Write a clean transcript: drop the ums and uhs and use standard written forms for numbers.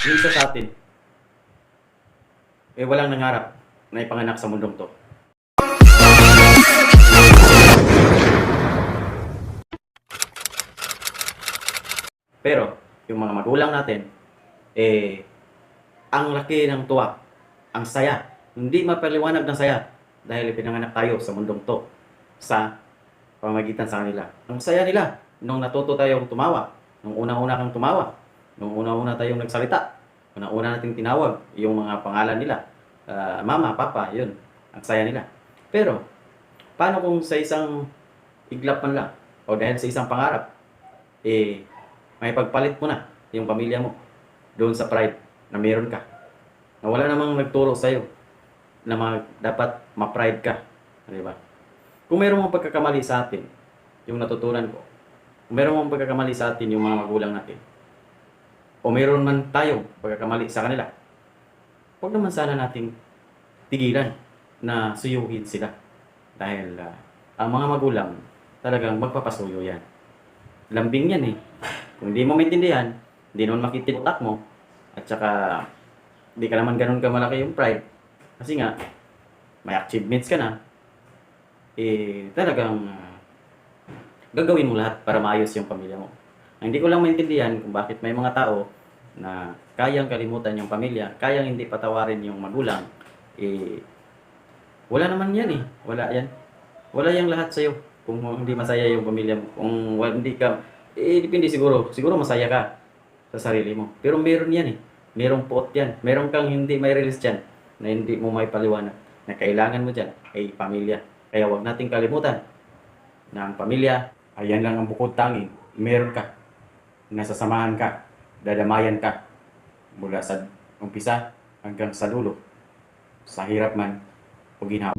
Yung isa sa atin, walang nangarap na ipanganak sa mundong to. Pero, yung mga magulang natin, ang laki ng tuwa, ang saya, hindi mapaliwanag ng saya dahil ipinanganak tayo sa mundong to sa pamagitan sa kanila. Ang saya nila nung natuto tayong tumawa, nung unang-una kang tumawa, nung unang-una tayong nagsalita, unang-una nating tinawag yung mga pangalan nila, mama, papa, yun, ang saya nila. Pero, paano kung sa isang iglap man lang, o dahil sa isang pangarap, may pagpalit mo na yung pamilya mo doon sa pride na meron ka, na wala namang nagturo sa'yo na dapat ma-pride ka, di ba? Kung meron mong pagkakamali sa atin, yung natutunan ko, kung meron mong pagkakamali sa atin yung mga magulang natin, o meron man tayong pagkakamali sa kanila, huwag naman sana nating tigilan na suyuhin sila. Dahil ang mga magulang, talagang magpapasuyo yan. Lambing yan eh. Kung hindi mo maintindihan, hindi naman makititak mo, at saka hindi ka naman ganun kamalaki yung pride, kasi nga, may achievements ka na, talagang gagawin mo lahat para maayos yung pamilya mo. Hindi ko lang maintindihan kung bakit may mga tao na kayang kalimutan yung pamilya, kayang hindi patawarin yung magulang, wala naman yan eh. Wala yan. Wala yang lahat sa'yo kung hindi masaya yung pamilya mo. Kung hindi ka, depende siguro. Siguro masaya ka sa sarili mo. Pero meron yan eh. Merong pot yan. Meron kang hindi may release dyan na hindi mo may paliwanag. Na kailangan mo dyan ay pamilya. Kaya huwag nating kalimutan na ang pamilya, ayan lang ang bukod tanging. Meron ka. Nasasamahan ka. Dadamayan ka. Mula sa umpisa hanggang sa dulo. Sa hirap man o ginhawa.